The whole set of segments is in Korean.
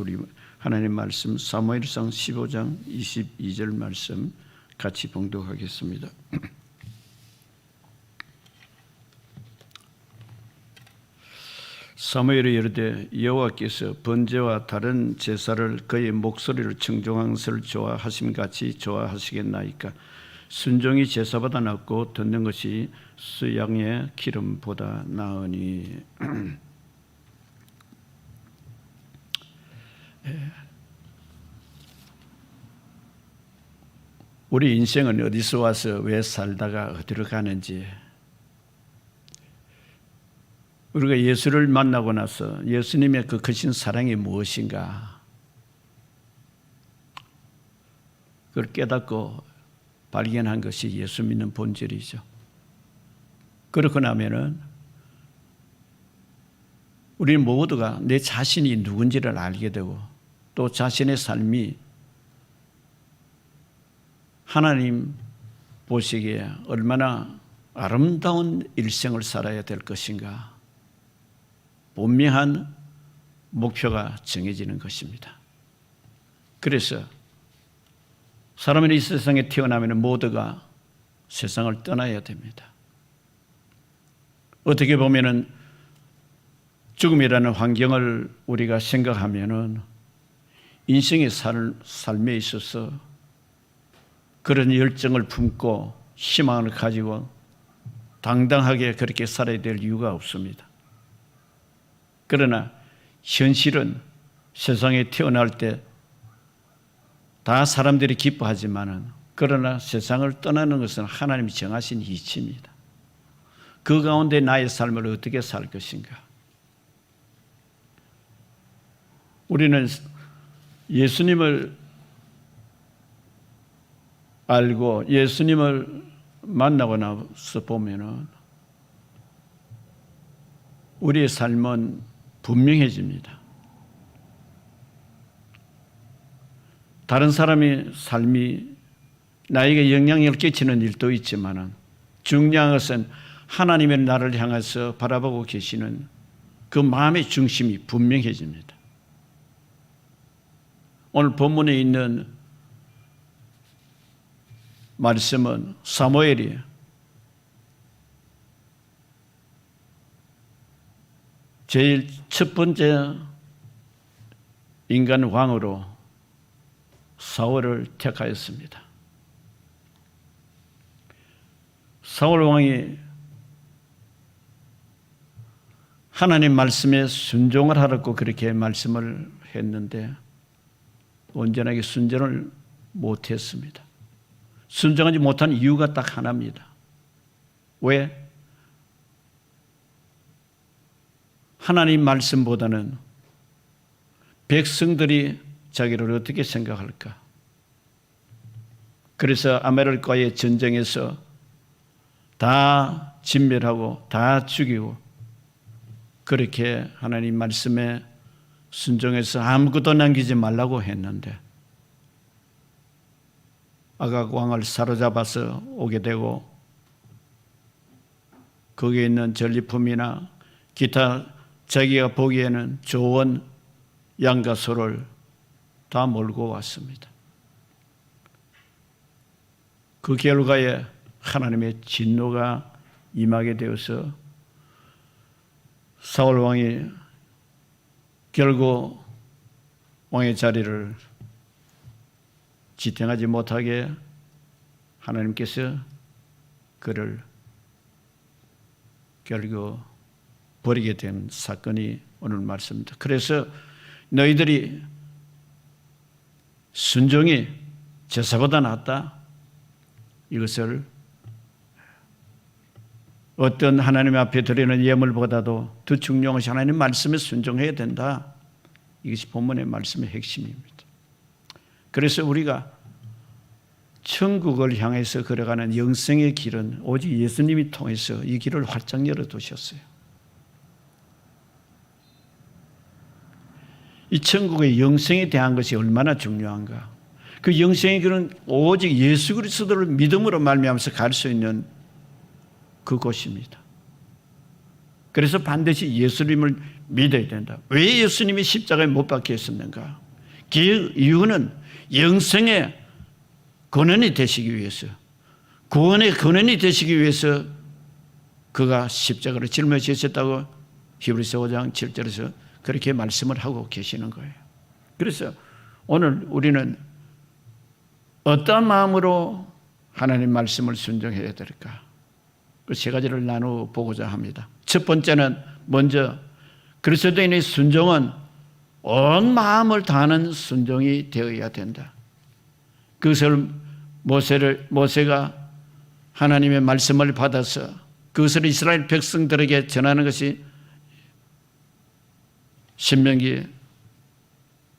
우리 하나님 말씀 사무엘상 15장 22절 말씀 같이 봉독하겠습니다. 사무엘이 이르되 여호와께서 번제와 다른 제사를 그의 목소리를 청종한 것을 좋아하심 같이 좋아하시겠나이까. 순종이 제사보다 낫고 듣는 것이 수양의 기름보다 나으니. 우리 인생은 어디서 와서 왜 살다가 어디로 가는지, 우리가 예수를 만나고 나서 예수님의 그 크신 사랑이 무엇인가 그걸 깨닫고 발견한 것이 예수 믿는 본질이죠. 그렇고 나면은 우리 모두가 내 자신이 누군지를 알게 되고 또 자신의 삶이 하나님 보시기에 얼마나 아름다운 일생을 살아야 될 것인가 분명한 목표가 정해지는 것입니다. 그래서 사람은 이 세상에 태어나면 모두가 세상을 떠나야 됩니다. 어떻게 보면은 죽음이라는 환경을 우리가 생각하면은 인생의 삶에 있어서 그런 열정을 품고 희망을 가지고 당당하게 그렇게 살아야 될 이유가 없습니다. 그러나 현실은 세상에 태어날 때 다 사람들이 기뻐하지만은 그러나 세상을 떠나는 것은 하나님이 정하신 이치입니다. 그 가운데 나의 삶을 어떻게 살 것인가? 우리는 예수님을 알고 예수님을 만나고 나서 보면은 우리의 삶은 분명해집니다. 다른 사람의 삶이 나에게 영향력을 끼치는 일도 있지만 중요한 것은 하나님의 나를 향해서 바라보고 계시는 그 마음의 중심이 분명해집니다. 오늘 본문에 있는 말씀은 사무엘이 제일 첫 번째 인간 왕으로 사울을 택하였습니다. 사울 왕이 하나님 말씀에 순종을 하라고 그렇게 말씀을 했는데 온전하게 순종을 못했습니다. 순종하지 못한 이유가 딱 하나입니다. 왜? 하나님 말씀보다는 백성들이 자기를 어떻게 생각할까? 그래서 아말렉과의 전쟁에서 다 진멸하고 다 죽이고 그렇게 하나님 말씀에 순종해서 아무것도 남기지 말라고 했는데 아각 왕을 사로잡아서 오게 되고 거기에 있는 전리품이나 기타 자기가 보기에는 좋은 양과 소를 다 몰고 왔습니다. 그 결과에 하나님의 진노가 임하게 되어서 사울 왕이 결국 왕의 자리를 지탱하지 못하게 하나님께서 그를 결국 버리게 된 사건이 오늘 말씀입니다. 그래서 너희들이 순종이 제사보다 낫다. 이것을 어떤 하나님 앞에 드리는 예물보다도 더 중요한 것이 하나님 말씀에 순종해야 된다. 이것이 본문의 말씀의 핵심입니다. 그래서 우리가 천국을 향해서 걸어가는 영생의 길은 오직 예수님이 통해서 이 길을 활짝 열어두셨어요. 이 천국의 영생에 대한 것이 얼마나 중요한가. 그 영생의 길은 오직 예수 그리스도를 믿음으로 말미암아서 갈 수 있는 그곳입니다. 그래서 반드시 예수님을 믿어야 된다. 왜 예수님이 십자가에 못 박혔었는가? 그 이유는 영생의 근원이 되시기 위해서, 구원의 근원이 되시기 위해서 그가 십자가를 짊어지셨다고 히브리서 5장 7절에서 그렇게 말씀을 하고 계시는 거예요. 그래서 오늘 우리는 어떤 마음으로 하나님 말씀을 순종해야 될까? 그 세 가지를 나누어 보고자 합니다. 첫 번째는 먼저 그리스도인의 순종은 온 마음을 다하는 순종이 되어야 된다. 그것을 모세가 하나님의 말씀을 받아서 그것을 이스라엘 백성들에게 전하는 것이 신명기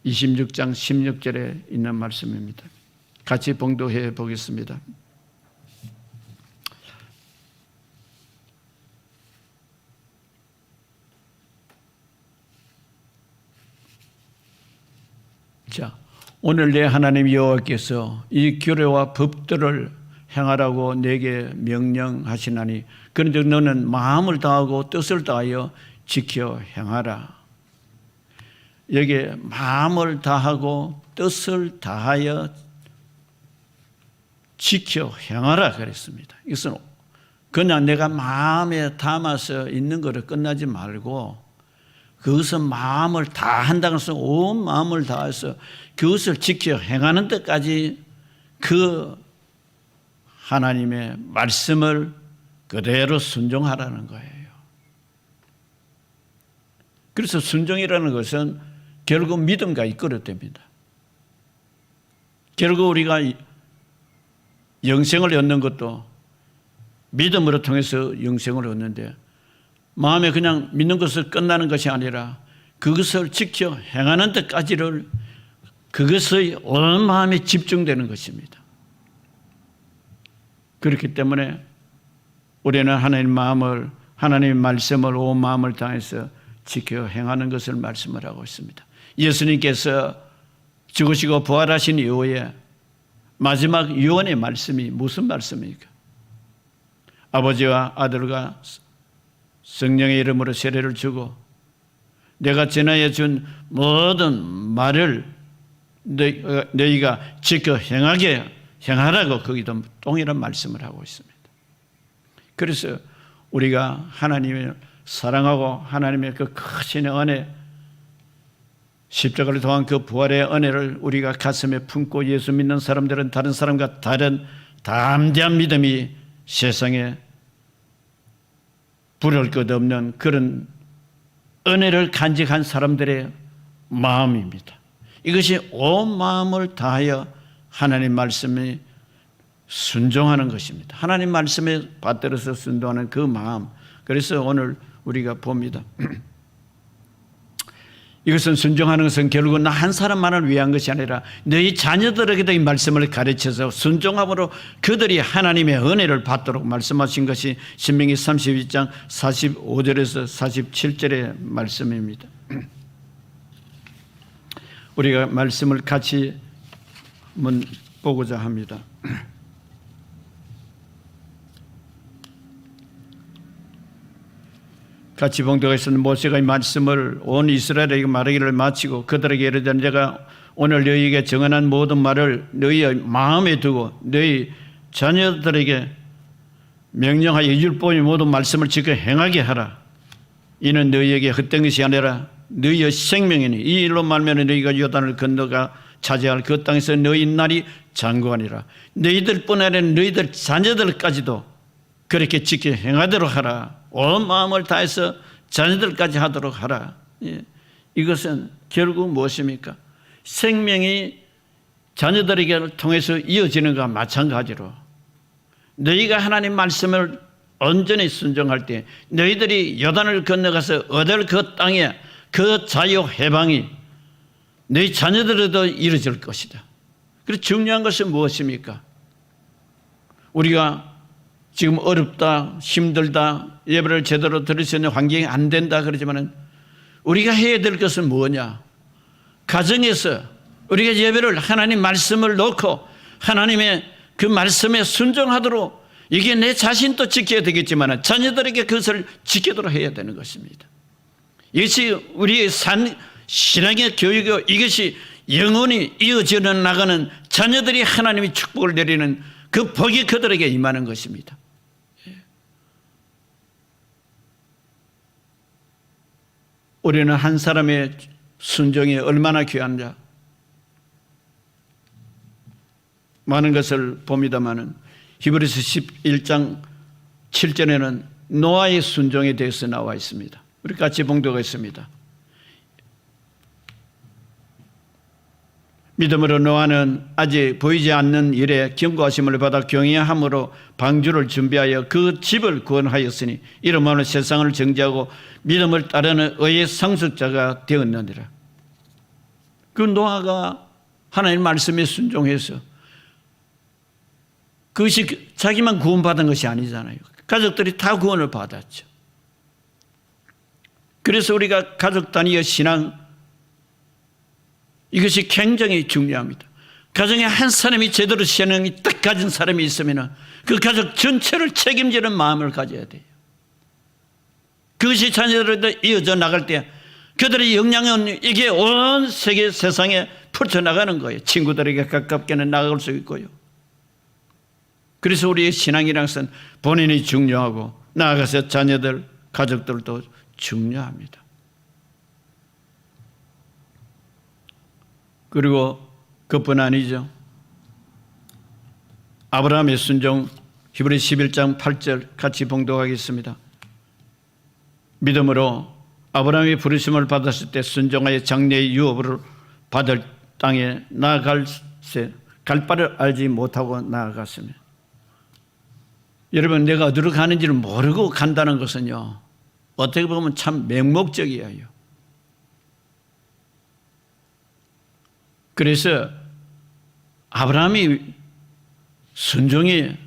26장 16절에 있는 말씀입니다. 같이 봉독해 보겠습니다. 자, 오늘 내 하나님 여호와께서 이 규례와 법들을 행하라고 내게 명령하시나니 그런즉 너는 마음을 다하고 뜻을 다하여 지켜 행하라. 여기에 마음을 다하고 뜻을 다하여 지켜 행하라 그랬습니다. 이것은 그냥 내가 마음에 담아서 있는 것을 끝나지 말고 그것은 마음을 다한다고 해서 온 마음을 다해서 그것을 지켜 행하는 데까지 그 하나님의 말씀을 그대로 순종하라는 거예요. 그래서 순종이라는 것은 결국 믿음과 이끌어냅니다. 결국 우리가 영생을 얻는 것도 믿음으로 통해서 영생을 얻는데 마음에 그냥 믿는 것을 끝나는 것이 아니라 그것을 지켜 행하는 데까지를 그것의 온 마음에 집중되는 것입니다. 그렇기 때문에 우리는 하나님의 말씀을 온 마음을 다해서 지켜 행하는 것을 말씀을 하고 있습니다. 예수님께서 죽으시고 부활하신 이후에 마지막 유언의 말씀이 무슨 말씀입니까? 아버지와 아들과 성령의 이름으로 세례를 주고 내가 전하여 준 모든 말을 너희가 지켜 행하라고 거기도 동일한 말씀을 하고 있습니다. 그래서 우리가 하나님을 사랑하고 하나님의 그 크신 은혜, 십자가를 통한 그 부활의 은혜를 우리가 가슴에 품고 예수 믿는 사람들은 다른 사람과 다른 담대한 믿음이 세상에 부러울 것 없는 그런 은혜를 간직한 사람들의 마음입니다. 이것이 온 마음을 다하여 하나님 말씀에 순종하는 것입니다. 하나님 말씀에 받들어서 순종하는 그 마음. 그래서 오늘 우리가 봅니다. 이것은 순종하는 것은 결국 나 한 사람만을 위한 것이 아니라 너희 자녀들에게도 이 말씀을 가르쳐서 순종함으로 그들이 하나님의 은혜를 받도록 말씀하신 것이 신명기 32장 45절에서 47절의 말씀입니다. 우리가 말씀을 같이 한번 보고자 합니다. 같이 봉독했던 모세가 이 말씀을 온 이스라엘에게 말하기를 마치고 그들에게 이르되 내가 오늘 너희에게 정언한 모든 말을 너희의 마음에 두고 너희 자녀들에게 명령하여 율법의 모든 말씀을 지켜 행하게 하라. 이는 너희에게 헛된 것이 아니라 너희의 생명이니 이 일로 말미암아 너희가 요단을 건너가 차지할 그 땅에서 너희 날이 장구하니라. 너희들뿐 아니라 너희들 자녀들까지도 그렇게 지켜 행하도록 하라. 온 마음을 다해서 자녀들까지 하도록 하라. 예. 이것은 결국 무엇입니까? 생명이 자녀들에게 통해서 이어지는 것과 마찬가지로 너희가 하나님 말씀을 온전히 순종할 때 너희들이 요단을 건너가서 얻을 그 땅에 그 자유 해방이 너희 자녀들에도 이루어질 것이다. 그래서 중요한 것은 무엇입니까? 우리가 지금 어렵다, 힘들다, 예배를 제대로 들을 수 있는 환경이 안 된다 그러지만은 우리가 해야 될 것은 뭐냐? 가정에서 우리가 예배를 하나님 말씀을 놓고 하나님의 그 말씀에 순종하도록 이게 내 자신도 지켜야 되겠지만 자녀들에게 그것을 지키도록 해야 되는 것입니다. 이것이 우리의 신앙의 교육이고 이것이 영원히 이어져 나가는 자녀들이 하나님이 축복을 내리는 그 복이 그들에게 임하는 것입니다. 우리는 한 사람의 순종이 얼마나 귀한가 많은 것을 봅니다마는 히브리서 11장 7절에는 노아의 순종에 대해서 나와 있습니다. 우리 같이 봉독하겠습니다. 믿음으로 노아는 아직 보이지 않는 일에 경고하심을 받아 경외함으로 방주를 준비하여 그 집을 구원하였으니 이러므로 세상을 정죄하고 믿음을 따르는 의의 상속자가 되었느니라. 그 노아가 하나님 말씀에 순종해서 그것이 자기만 구원받은 것이 아니잖아요. 가족들이 다 구원을 받았죠. 그래서 우리가 가족 단위의 신앙 이것이 굉장히 중요합니다. 가정에 한 사람이 제대로 신앙이 딱 가진 사람이 있으면 그 가족 전체를 책임지는 마음을 가져야 돼요. 그것이 자녀들에게 이어져 나갈 때 그들의 영향은 이게 온 세계 세상에 펼쳐나가는 거예요. 친구들에게 가깝게는 나갈 수 있고요. 그래서 우리의 신앙이라는 것은 본인이 중요하고 나아가서 자녀들, 가족들도 중요합니다. 그리고 그뿐 아니죠. 아브라함의 순종 히브리서 11장 8절 같이 봉독하겠습니다. 믿음으로 아브라함이 부르심을 받았을 때 순종하여 장래의 유업을 받을 땅에 나아갈새 갈 바를 알지 못하고 나아갔으며 여러분 내가 어디로 가는지를 모르고 간다는 것은요 어떻게 보면 참 맹목적이에요. 그래서 아브라함이 순종이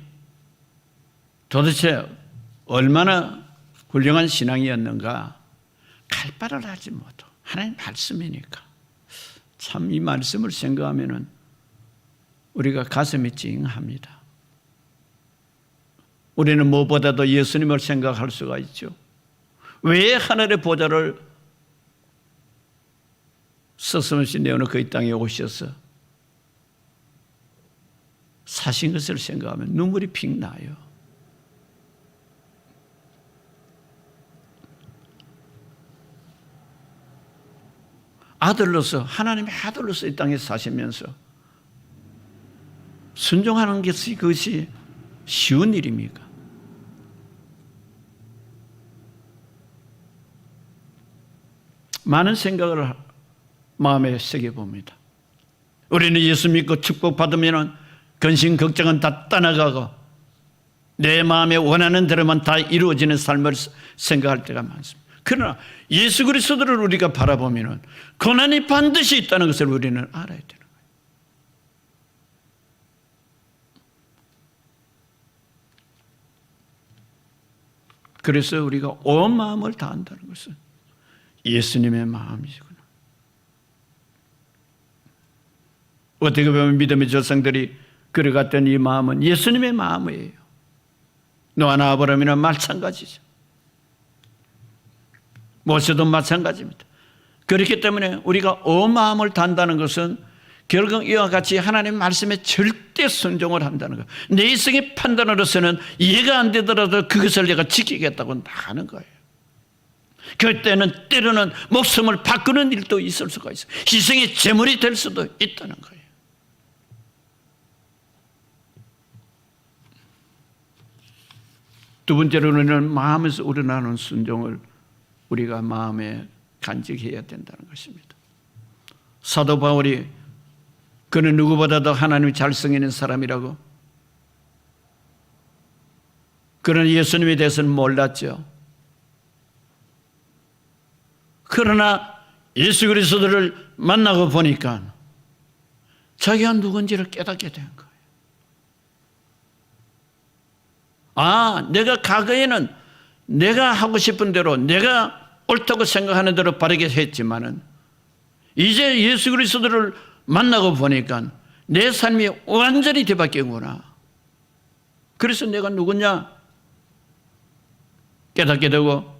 도대체 얼마나 훌륭한 신앙이었는가. 갈 바를 알지 못하고 하나님 말씀이니까 참 이 말씀을 생각하면 우리가 가슴이 찡합니다. 우리는 무엇보다도 예수님을 생각할 수가 있죠. 왜 하늘의 보좌를 서슴없이 내어놓고 이 땅에 오셔서 사신 것을 생각하면 눈물이 픽 나요. 아들로서 하나님의 아들로서 이 땅에 사시면서 순종하는 것이 그것이 쉬운 일입니까? 많은 생각을 마음에 새겨봅니다. 우리는 예수 믿고 축복받으면 근심 걱정은 다 떠나가고 내 마음에 원하는 대로만 다 이루어지는 삶을 생각할 때가 많습니다. 그러나 예수 그리스도를 우리가 바라보면 고난이 반드시 있다는 것을 우리는 알아야 되는 거예요. 그래서 우리가 온 마음을 다한다는 것은 예수님의 마음이시구나. 어떻게 보면 믿음의 조상들이 그려갔던 이 마음은 예수님의 마음이에요. 노아나 아브라함이나 마찬가지죠. 모세도 마찬가지입니다. 그렇기 때문에 우리가 온 마음을 다한다는 것은 결국 이와 같이 하나님 말씀에 절대 순종을 한다는 거예요. 내 이성의 판단으로서는 이해가 안 되더라도 그것을 내가 지키겠다고 하는 거예요. 그때는 때로는 목숨을 바꾸는 일도 있을 수가 있어요. 희생의 제물이 될 수도 있다는 거예요. 두 번째로는 마음에서 우러나는 순종을 우리가 마음에 간직해야 된다는 것입니다. 사도 바울이 그는 누구보다도 하나님이 잘 성기는 사람이라고. 그는 예수님에 대해서는 몰랐죠. 그러나 예수 그리스도를 만나고 보니까 자기가 누군지를 깨닫게 된 거예요. 아, 내가 과거에는 내가 하고 싶은 대로 내가 옳다고 생각하는 대로 바르게 했지만은 이제 예수 그리스도를 만나고 보니까 내 삶이 완전히 뒤바뀌는구나. 그래서 내가 누구냐 깨닫게 되고,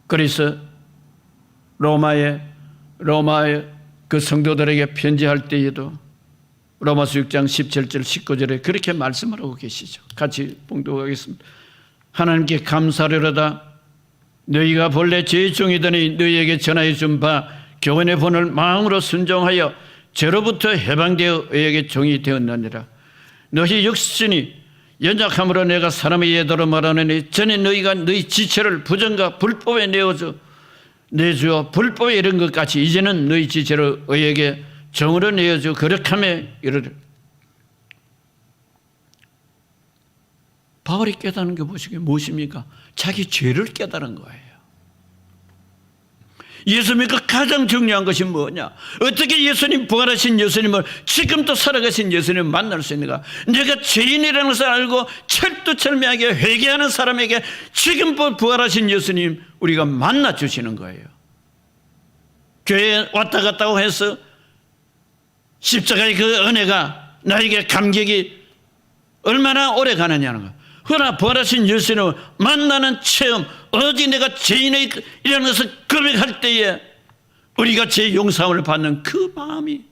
그래서 로마의 그 성도들에게 편지할 때에도 로마서 6장 17절 19절에 그렇게 말씀을 하고 계시죠. 같이 봉독하겠습니다. 하나님께 감사하려다 너희가 본래 죄의 종이더니 너희에게 전하여 준 바 교훈의 본을 마음으로 순종하여 죄로부터 해방되어 너희에게 종이 되었느니라. 너희 육신이 연약함으로 내가 사람의 예대로 말하느니 전에 너희가 너희 지체를 부정과 불법에 내주어 불법에 이른 것 같이 이제는 너희 지체를 너희에게 정으로 내어주 거룩함에 이르라. 바울이 깨닫는 게 무엇입니까? 자기 죄를 깨달은 거예요. 예수 믿고 가장 중요한 것이 뭐냐? 어떻게 예수님, 부활하신 예수님을 지금도 살아가신 예수님을 만날 수 있는가? 내가 죄인이라는 것을 알고 철두철미하게 회개하는 사람에게 지금 부활하신 예수님 우리가 만나 주시는 거예요. 교회에 왔다 갔다 해서 십자가의 그 은혜가 나에게 감격이 얼마나 오래 가느냐는 거예요. 그러나 부활하신 예수님을 만나는 체험, 어디 내가 죄인이라는 것을 고백할 때에 우리가 죄 용서함을 받는 그 마음이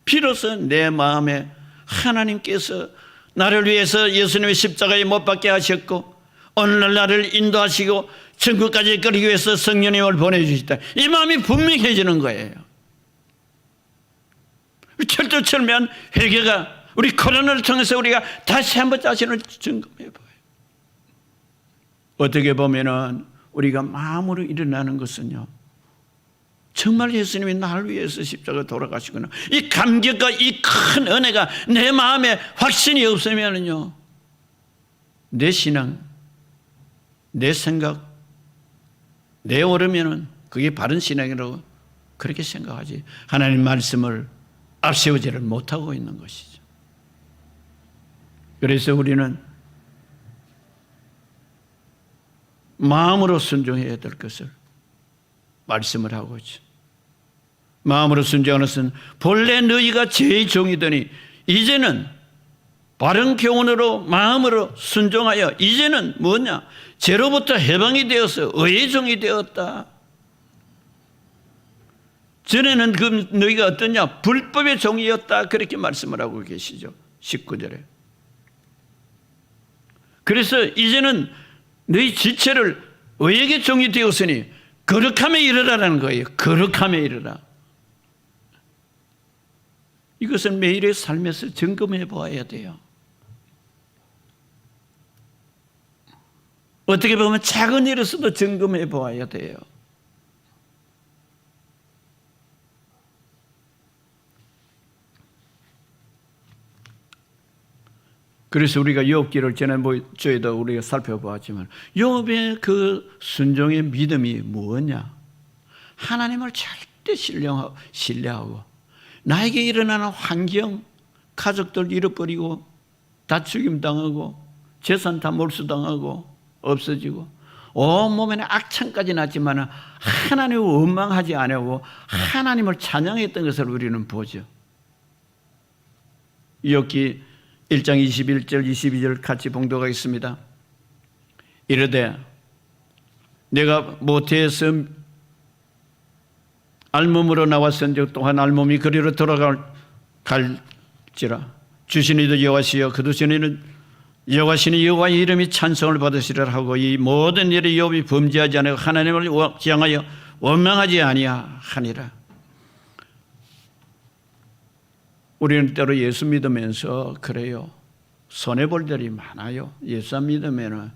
비로소 내 마음에 하나님께서 나를 위해서 예수님의 십자가에 못 박게 하셨고 오늘날 나를 인도하시고 천국까지 이끌기 위해서 성령님을 보내주시다. 이 마음이 분명해지는 거예요. 철두철미한 회개가 우리 코로나를 통해서 우리가 다시 한번 자신을 점검해 봐요. 어떻게 보면은 우리가 마음으로 일어나는 것은요, 정말 예수님이 나를 위해서 십자가 돌아가시구나, 이 감격과 이 큰 은혜가 내 마음에 확신이 없으면은요, 내 신앙, 내 생각, 내 오르면은 그게 바른 신앙이라고 그렇게 생각하지 하나님 말씀을 앞세우지를 못하고 있는 것이죠. 그래서 우리는 마음으로 순종해야 될 것을 말씀을 하고 있죠. 마음으로 순종하는 것은 본래 너희가 죄의 종이더니 이제는 바른 교훈으로 마음으로 순종하여 이제는 뭐냐? 죄로부터 해방이 되어서 의의 종이 되었다. 전에는 그 너희가 어떠냐? 불법의 종이었다. 그렇게 말씀을 하고 계시죠. 19절에. 그래서 이제는 너희 지체를 의에게 종이 되었으니 거룩함에 이르라라는 거예요. 거룩함에 이르라. 이것은 매일의 삶에서 점검해 보아야 돼요. 어떻게 보면 작은 일에서도 점검해 보아야 돼요. 그래서 우리가 욥기를 지난주에도 우리가 살펴보았지만 욥의 그 순종의 믿음이 무엇냐? 하나님을 절대 신뢰하고 나에게 일어나는 환경, 가족들 잃어버리고 다 죽임당하고 재산 다 몰수당하고 없어지고 온몸에 악창까지 났지만 하나님을 원망하지 않고 하나님을 찬양했던 것을 우리는 보죠. 욥기 1장 21절 22절 같이 봉독하겠습니다. 이르되 내가 모태에서 알몸으로 나왔은즉 또한 알몸이 그리로 돌아갈지라. 주신 이도 여호와시여 거두시는 여호와시니 여호와의 이름이 찬송을 받으시리라 하고 이 모든 일에 욥이 범죄하지 않고 하나님을 향하여 원망하지 아니하니라. 우리는 때로 예수 믿으면서 그래요. 손해볼 일이 많아요. 예수 안 믿으면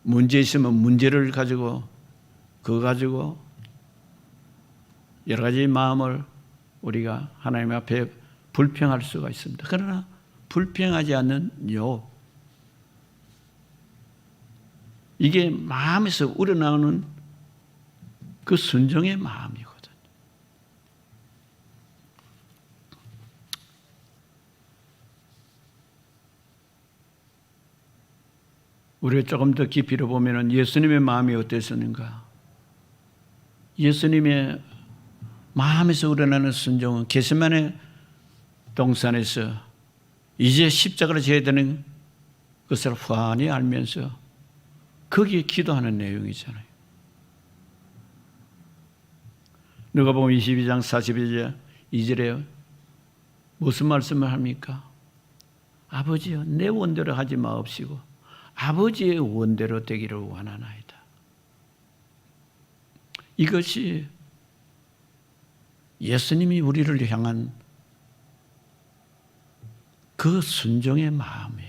문제 있으면 문제를 가지고 그거 가지고 여러 가지 마음을 우리가 하나님 앞에 불평할 수가 있습니다. 그러나 불평하지 않는 욥, 이게 마음에서 우러나오는 그 순종의 마음이거든요. 우리가 조금 더 깊이로 보면 예수님의 마음이 어땠었는가? 예수님의 마음에서 우러나는 순종은 겟세마네 동산에서 이제 십자가를 져야 되는 것을 환히 알면서 거기에 기도하는 내용이잖아요. 누가복음 22장 42절에 무슨 말씀을 합니까? 아버지여 내 원대로 하지 마옵시고 아버지의 원대로 되기를 원하나이다. 이것이 예수님이 우리를 향한 그 순종의 마음이에요.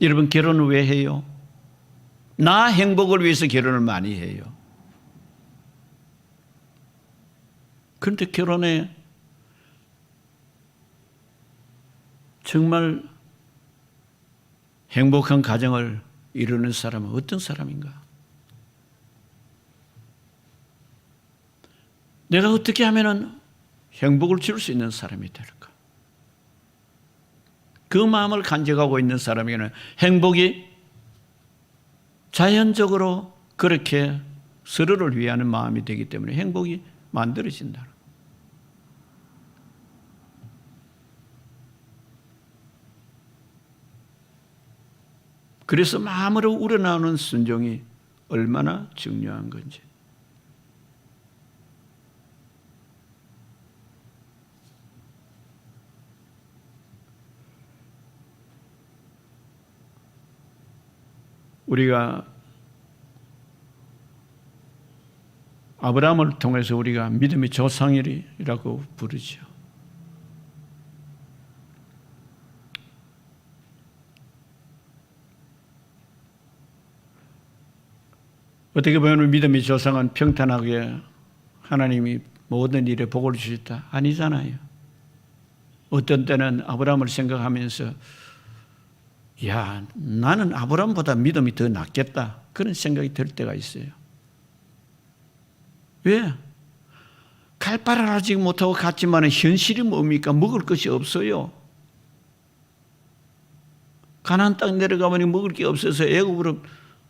여러분 결혼을 왜 해요? 나 행복을 위해서 결혼을 많이 해요. 그런데 결혼에 정말 행복한 가정을 이루는 사람은 어떤 사람인가? 내가 어떻게 하면 행복을 줄 수 있는 사람이 될까? 그 마음을 간직하고 있는 사람에게는 행복이 자연적으로 그렇게 서로를 위하는 마음이 되기 때문에 행복이 만들어진다. 그래서 마음으로 우러나오는 순종이 얼마나 중요한 건지. 우리가 아브라함을 통해서 우리가 믿음의 조상이라고 부르죠. 어떻게 보면 믿음의 조상은 평탄하게 하나님이 모든 일에 복을 주셨다? 아니잖아요. 어떤 때는 아브라함을 생각하면서 야, 나는 아브라함보다 믿음이 더 낫겠다. 그런 생각이 들 때가 있어요. 왜? 갈 바를 알지 못하고 갔지만 현실이 뭡니까? 먹을 것이 없어요. 가나안 땅 내려가보니 먹을 게 없어서 애굽으로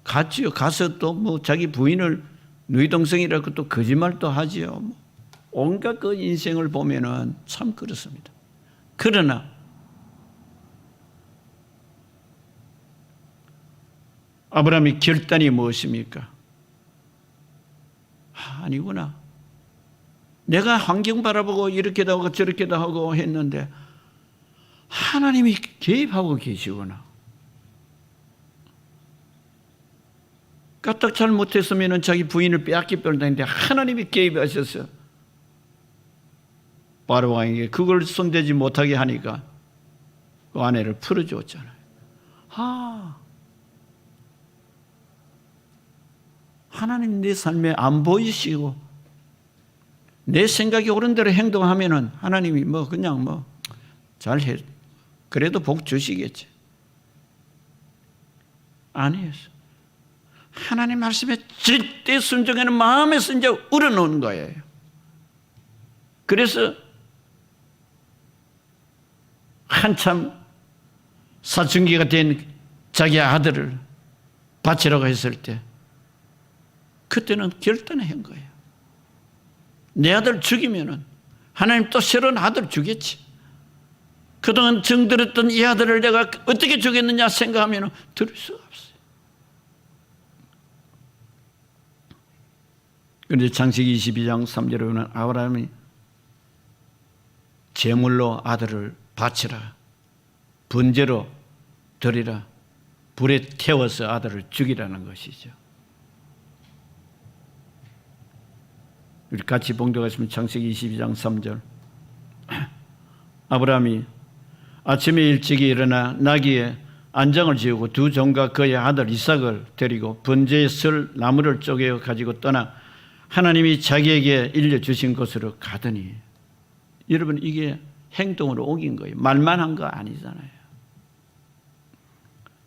갔지요. 가서 또 뭐 자기 부인을 누이 동생이라고 또 거짓말도 하지요. 온갖 그 인생을 보면은 참 그렇습니다. 그러나 아브라함의 결단이 무엇입니까? 아니구나. 내가 환경 바라보고 이렇게도 하고 저렇게도 하고 했는데 하나님이 개입하고 계시구나. 까딱 잘못했으면 자기 부인을 빼앗길 뻔했는데 하나님이 개입하셔서 바로 왕에게 그걸 손대지 못하게 하니까 그 아내를 풀어줬잖아요. 하나님 내 삶에 안 보이시고 내 생각이 옳은 대로 행동하면은 하나님이 그냥 잘해. 그래도 복 주시겠지. 아니에요. 하나님 말씀에 절대 순종하는 마음에서 이제 우러나오는 거예요. 그래서 한참 사춘기가 된 자기 아들을 바치라고 했을 때 그때는 결단을 한 거예요. 내 아들 죽이면은 하나님 또 새로운 아들 주겠지. 그동안 정들었던 이 아들을 내가 어떻게 주겠느냐 생각하면 들을 수가 없어요. 그런데 창세기 22장 3절에 보면 아브라함이 제물로 아들을 바치라, 번제로 드리라, 불에 태워서 아들을 죽이라는 것이죠. 우리 같이 봉독하시면 창세기 22장 3절. 아브라함이 아침에 일찍이 일어나 나귀에 안장을 지우고 두 종과 그의 아들 이삭을 데리고 번제의 설 나무를 쪼개어 가지고 떠나 하나님이 자기에게 일려주신 곳으로 가더니, 여러분 이게 행동으로 옮긴 거예요. 말만 한 거 아니잖아요.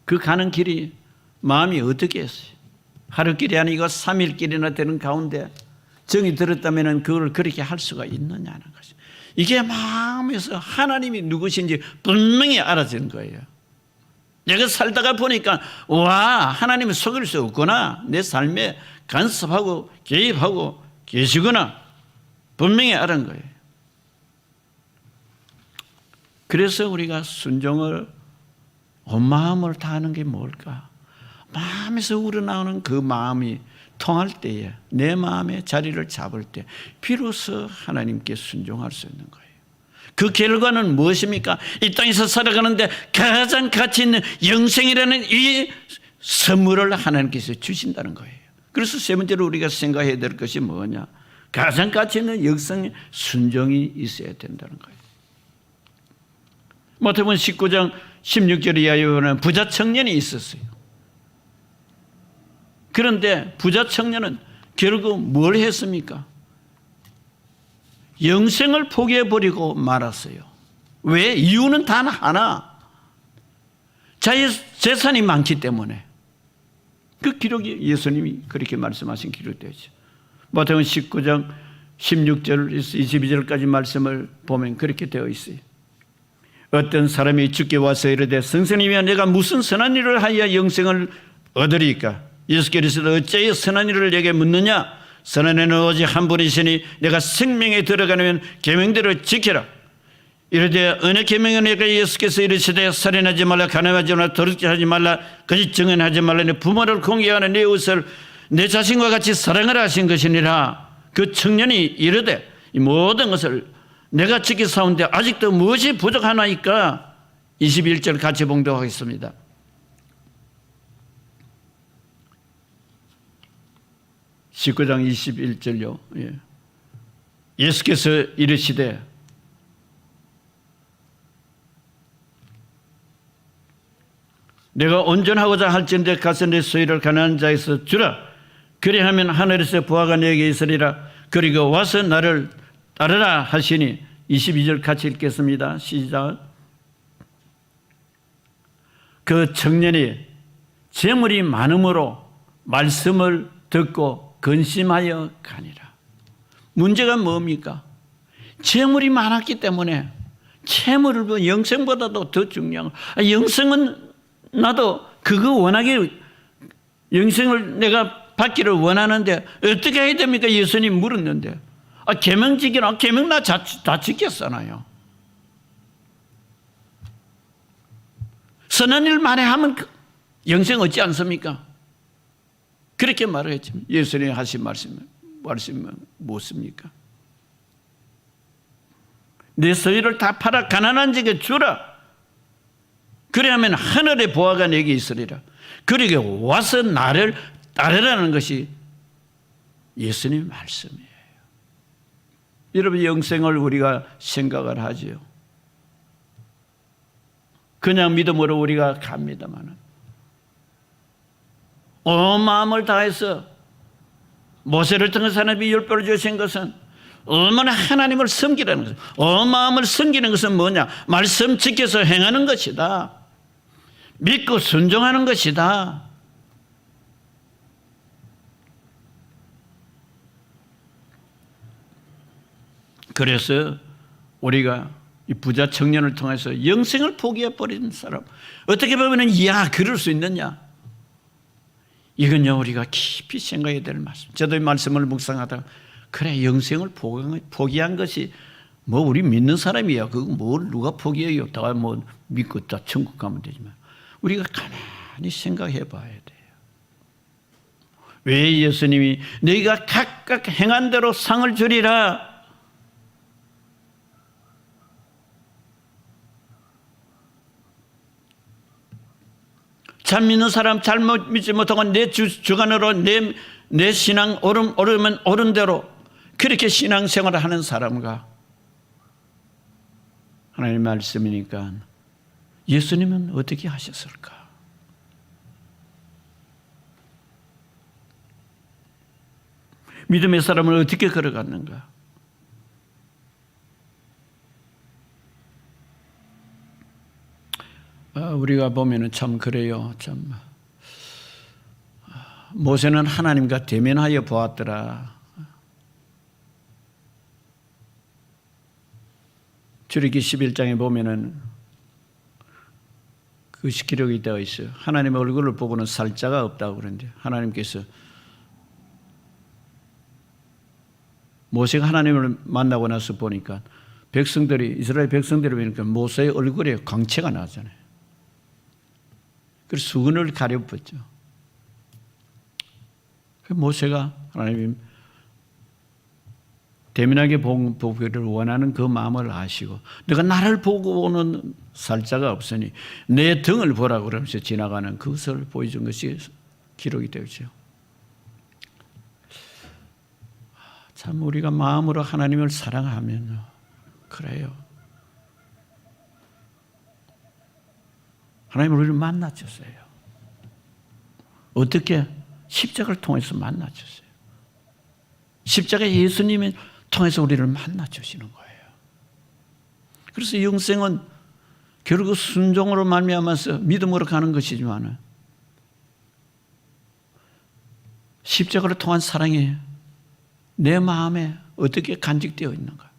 그 가는 길이 마음이 어떻게 했어요? 하루 길이 아니고 3일 길이나 되는 가운데 정이 들었다면 그걸 그렇게 할 수가 있느냐는 것이죠. 이게 마음에서 하나님이 누구신지 분명히 알아진 거예요. 내가 살다가 보니까 와, 하나님은 속일 수 없구나. 내 삶에 간섭하고 개입하고 계시구나. 분명히 알은 거예요. 그래서 우리가 순종을 온 마음을 다하는 게 뭘까? 마음에서 우러나오는 그 마음이 통할 때에, 내 마음의 자리를 잡을 때 비로소 하나님께 순종할 수 있는 거예요. 그 결과는 무엇입니까? 이 땅에서 살아가는데 가장 가치 있는 영생이라는 이 선물을 하나님께서 주신다는 거예요. 그래서 세 번째로 우리가 생각해야 될 것이 뭐냐? 가장 가치 있는 영생의 순종이 있어야 된다는 거예요. 마태복음 19장 16절 이하에 보면 부자 청년이 있었어요. 그런데 부자 청년은 결국 뭘 했습니까? 영생을 포기해버리고 말았어요. 왜? 이유는 단 하나. 자기 재산이 많기 때문에. 그 기록이 예수님이 그렇게 말씀하신 기록되죠. 마태복음 19장 16절에서 22절까지 말씀을 보면 그렇게 되어 있어요. 어떤 사람이 주께 와서 이르되 선생님이여 내가 무슨 선한 일을 하여 영생을 얻으리까? 예수께서 어찌하여 선한 일을 내게 묻느냐? 선한 이는 오직 한 분이시니 내가 생명에 들어가면 계명대로 지켜라. 이르되 어느 계명은 내가 예수께서 이르시되 살인하지 말라, 간음하지 말라, 도둑질하지 말라, 거짓 증언하지 말라, 내 부모를 공경하는 내 이웃을 내 자신과 같이 사랑하라 하신 것이니라. 그 청년이 이르되 이 모든 것을 내가 지키사온데 아직도 무엇이 부족하나이까? 21절 같이 봉독하겠습니다. (19장 21절요) 예수께서 이르시되 내가 온전하고자 할진대 가서 내 소유를 가난한 자에서 주라. 그리하면 하늘에서 부하가 내게 있으리라. 그리고 와서 나를 따르라 하시니. 22절 같이 읽겠습니다. 시작. 그 청년이 재물이 많음으로 말씀을 듣고 근심하여 가니라. 문제가 뭡니까? 재물이 많았기 때문에 재물을 영생보다도 더 중요한 영생은 나도 그거 원하게 영생을 내가 받기를 원하는데 어떻게 해야 됩니까? 예수님 물었는데 계명 지키라. 계명 나 다 지켰잖아요. 선한 일 만에 하면 영생 얻지 않습니까? 그렇게 말을 했죠. 예수님이 하신 말씀은 무엇입니까? 내 소유를 다 팔아 가난한 자에게 주라. 그래야면 하늘의 보화가 내게 있으리라. 그리고 와서 나를 따르라는 것이 예수님의 말씀이에요. 여러분 영생을 우리가 생각을 하지요. 그냥 믿음으로 우리가 갑니다만 온 마음을 다해서 모세를 통해서 하나님이 율법을 주신 것은 얼마나 하나님을 섬기라는 것이다. 온 마음을 섬기는 것은 뭐냐? 말씀 지켜서 행하는 것이다. 믿고 순종하는 것이다. 그래서 우리가 이 부자 청년을 통해서 영생을 포기해버린 사람, 어떻게 보면 이야 그럴 수 있느냐? 이건요 우리가 깊이 생각해야 될 말씀. 저도 이 말씀을 묵상하다가 그래 영생을 포기한 것이 뭐 우리 믿는 사람이야. 그거 뭘 누가 포기해요? 다 뭐 믿고 다 천국 가면 되지만 우리가 가만히 생각해 봐야 돼요. 왜 예수님이 너희가 각각 행한 대로 상을 주리라. 잘 믿는 사람, 잘못 믿지 못하고 내 주관으로 내 신앙 오르면 오른 대로 그렇게 신앙생활을 하는 사람과 하나님의 말씀이니까 예수님은 어떻게 하셨을까? 믿음의 사람을 어떻게 걸어갔는가? 우리가 보면은 참 그래요. 참 모세는 하나님과 대면하여 보았더라. 출애굽기 11장에 보면은 그 기록이 되어 있어요. 하나님의 얼굴을 보고는 살 자가 없다고 그러는데 하나님께서 모세가 하나님을 만나고 나서 보니까 백성들이, 이스라엘 백성들이 보니까 모세의 얼굴에 광채가 나잖아요. 그래서 수건을 가려붙죠. 모세가 하나님 대민하게 보기를 원하는 그 마음을 아시고, 내가 나를 보고 오는 살자가 없으니 내 등을 보라고 그러면서 지나가는 그것을 보여준 것이 기록이 되죠. 참 우리가 마음으로 하나님을 사랑하면요, 그래요, 하나님 우리를 만나주세요. 어떻게? 십자가를 통해서 만나주세요. 십자가 예수님을 통해서 우리를 만나주시는 거예요. 그래서 영생은 결국 순종으로 말미암아서 믿음으로 가는 것이지만 십자가를 통한 사랑이 내 마음에 어떻게 간직되어 있는가?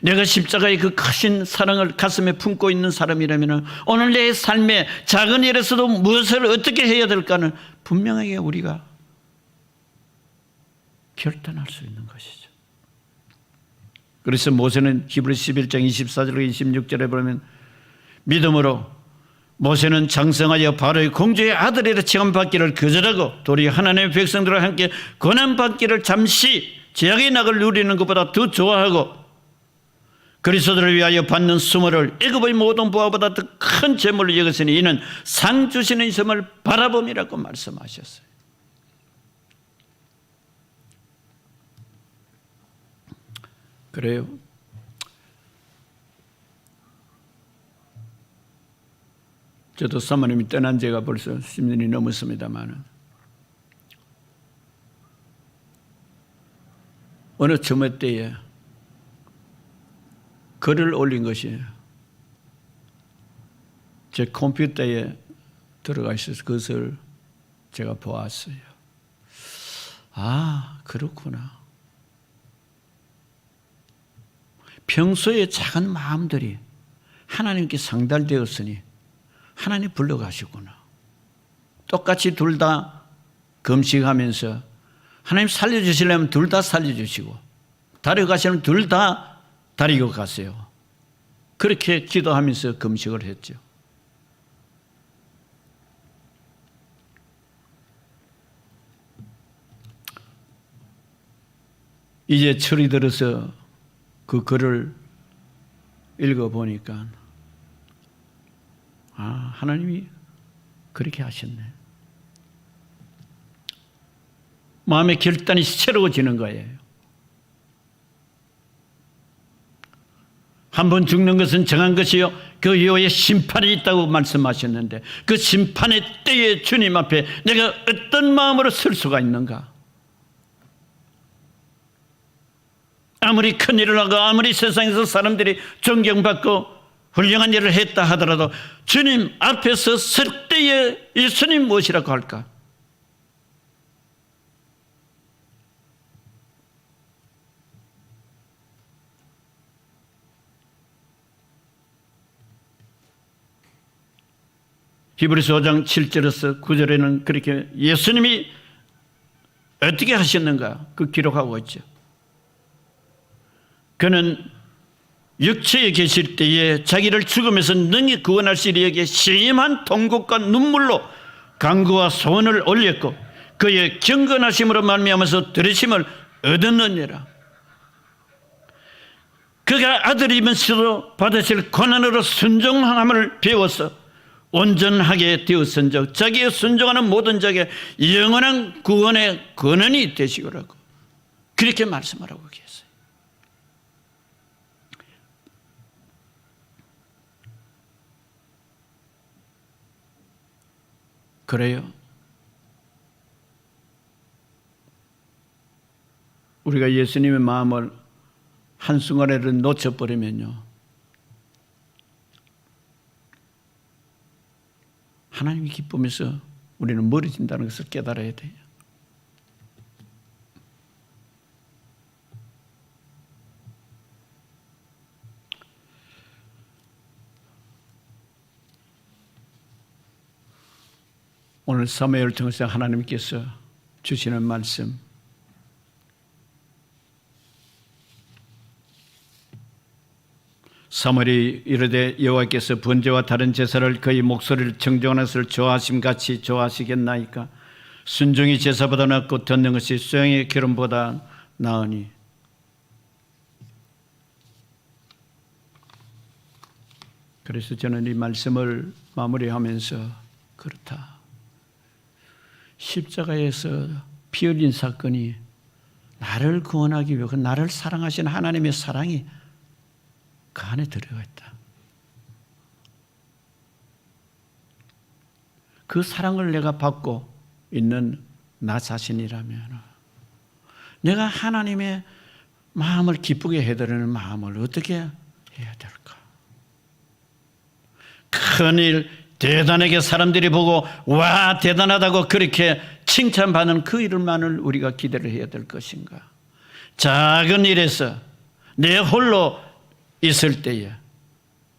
내가 십자가의 그 크신 사랑을 가슴에 품고 있는 사람이라면 오늘 내 삶에 작은 일에서도 무엇을 어떻게 해야 될까는 분명하게 우리가 결단할 수 있는 것이죠. 그래서 모세는 히브리서 11장 24절과 26절에 보면 믿음으로 모세는 장성하여 바로의 공주의 아들이라 칭함받기를 거절하고 도리어 하나님의 백성들과 함께 고난받기를 잠시 제약의 낙을 누리는 것보다 더 좋아하고 그리스도를 위하여 받는 수모를 애굽의 모든 부하보다 더 큰 재물로 여겼으니 이는 상 주시는 이심을 바라봄이라고 말씀하셨어요. 그래요. 저도 사모님이 떠난 지가 벌써 10년이 넘었습니다만 어느 첨예 때에 글을 올린 것이 제 컴퓨터에 들어가 있어서 그것을 제가 보았어요. 아, 그렇구나. 평소에 작은 마음들이 하나님께 상달되었으니 하나님 불러가시구나. 똑같이 둘 다 금식하면서 하나님 살려주시려면 둘 다 살려주시고 다리고 가시려면 둘 다 다리고 가세요. 그렇게 기도하면서 금식을 했죠. 이제 철이 들어서 그 글을 읽어보니까 아, 하나님이 그렇게 하셨네. 마음의 결단이 새로워지는 거예요. 한 번 죽는 것은 정한 것이요 그 이후에 심판이 있다고 말씀하셨는데 그 심판의 때에 주님 앞에 내가 어떤 마음으로 설 수가 있는가? 아무리 큰 일을 하고 아무리 세상에서 사람들이 존경받고 훌륭한 일을 했다 하더라도 주님 앞에서 설 때에 예수님 무엇이라고 할까? 히브리서 5장 7절에서 9절에는 그렇게 예수님이 어떻게 하셨는가 그 기록하고 있죠. 그는 육체에 계실 때에 자기를 죽음에서 능히 구원하시리 이에게 심한 통곡과 눈물로 간구와 소원을 올렸고 그의 경건하심으로 말미암아서 들으심을 얻었느니라. 그가 아들이면서도 받으실 고난으로 순종함을 배워서 온전하게 되었은즉 자기의 순종하는 모든 자에게 영원한 구원의 권한이 되시고라고 그렇게 말씀하라고 계세요. 그래요. 우리가 예수님의 마음을 한순간에도 놓쳐버리면요 하나님이 기쁨에서 우리는 멀어진다는 것을 깨달아야 돼요. 오늘 사무엘을 통해서 하나님께서 주시는 말씀, 사무엘이 이르되 여호와께서 번제와 다른 제사를 그의 목소리를 청정하는 것을 좋아하심 같이 좋아하시겠나이까? 순종이 제사보다 낫고 듣는 것이 수양의 기름보다 나으니. 그래서 저는 이 말씀을 마무리하면서 그렇다. 십자가에서 피 흘린 사건이 나를 구원하기 위해 나를 사랑하신 하나님의 사랑이 그 안에 들어가 있다. 그 사랑을 내가 받고 있는 나 자신이라면 내가 하나님의 마음을 기쁘게 해드리는 마음을 어떻게 해야 될까? 큰일, 대단하게 사람들이 보고 와 대단하다고 그렇게 칭찬받는 그 일만을 우리가 기대를 해야 될 것인가? 작은 일에서 내 홀로 있을 때에,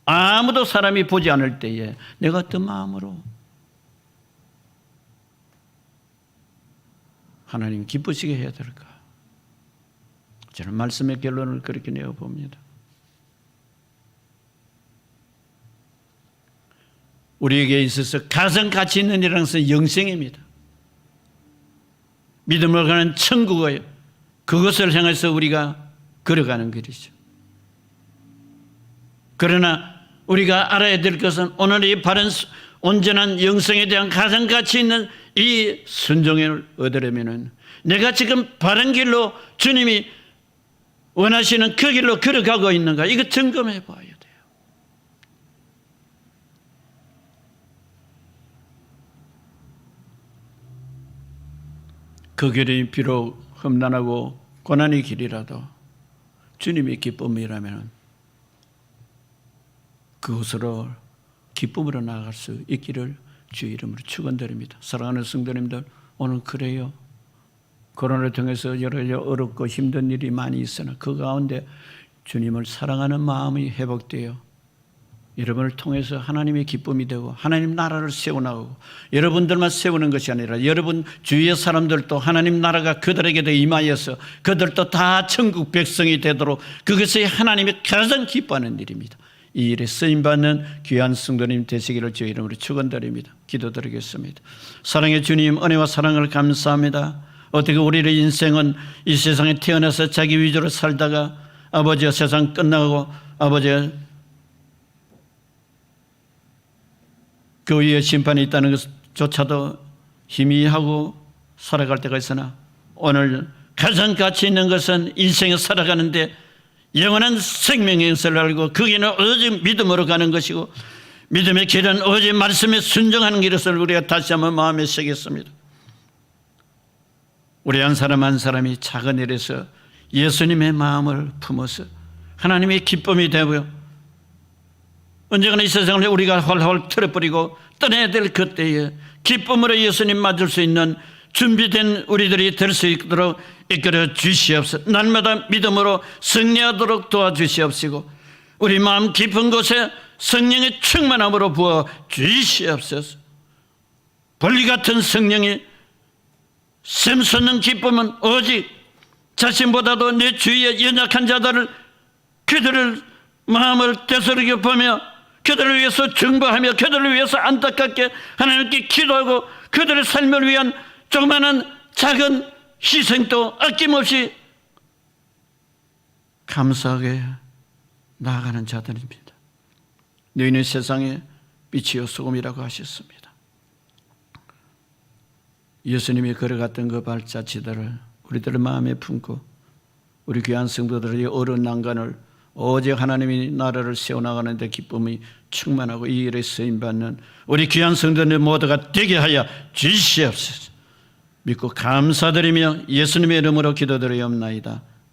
아무도 사람이 보지 않을 때에 내가 어떤 마음으로 하나님 기쁘시게 해야 될까? 저는 말씀의 결론을 그렇게 내어봅니다. 우리에게 있어서 가장 가치 있는 일이라는 것은 영생입니다. 믿음으로 가는 천국이에요. 그것을 향해서 우리가 걸어가는 길이죠. 그러나 우리가 알아야 될 것은 오늘 이 바른 온전한 영생에 대한 가장 가치 있는 이 순종을 얻으려면 내가 지금 바른 길로 주님이 원하시는 그 길로 걸어가고 있는가, 이거 점검해 봐야 돼요. 그 길이 비록 험난하고 고난의 길이라도 주님의 기쁨이라면 그것으로 기쁨으로 나아갈 수 있기를 주의 이름으로 축원드립니다. 사랑하는 성도님들, 오늘 그래요. 코로나를 통해서 여러 어렵고 힘든 일이 많이 있으나 그 가운데 주님을 사랑하는 마음이 회복되어 여러분을 통해서 하나님의 기쁨이 되고 하나님 나라를 세워나가고, 여러분들만 세우는 것이 아니라 여러분 주위의 사람들도 하나님 나라가 그들에게도 임하여서 그들도 다 천국 백성이 되도록 그것이 하나님이 가장 기뻐하는 일입니다. 이 일에 쓰임받는 귀한 성도님 되시기를 주의 이름으로 축원드립니다. 기도드리겠습니다. 사랑의 주님, 은혜와 사랑을 감사합니다. 어떻게 우리의 인생은 이 세상에 태어나서 자기 위주로 살다가 아버지와 세상 끝나고 아버지와 그 위에 심판이 있다는 것조차도 희미하고 살아갈 때가 있으나 오늘 가장 가치 있는 것은 인생을 살아가는데 영원한 생명의 것을 알고 거기는 오직 믿음으로 가는 것이고 믿음의 길은 오직 말씀에 순종하는 길을 우리가 다시 한번 마음에 새겼습니다. 우리 한 사람 한 사람이 작은 일에서 예수님의 마음을 품어서 하나님의 기쁨이 되고요, 언젠가는 이 세상을 우리가 헐헐 틀어버리고 떠나야 될 그때에 기쁨으로 예수님 맞을 수 있는 준비된 우리들이 될 수 있도록 이끌어 주시옵소서. 날마다 믿음으로 승리하도록 도와주시옵시고 우리 마음 깊은 곳에 성령의 충만함으로 부어 주시옵소서. 벌리 같은 성령이 샘솟는 기쁨은 오직 자신보다도 내 주위의 연약한 자들을, 그들을 마음을 되새겨 보며 그들을 위해서 중보하며 그들을 위해서 안타깝게 하나님께 기도하고 그들의 삶을 위한 조그마한 작은 희생도 아낌없이 감사하게 나아가는 자들입니다. 너희는 세상의 빛이요 소금이라고 하셨습니다. 예수님이 걸어갔던 그 발자취들을 우리들의 마음에 품고 우리 귀한 성도들의 어려운 난간을 오직 하나님이 나라를 세워나가는 데 기쁨이 충만하고 이 일에 쓰임받는 우리 귀한 성도들 모두가 되게 하여 주시옵소서. 믿고 감사드리며 예수님의 이름으로 기도드리옵나이다.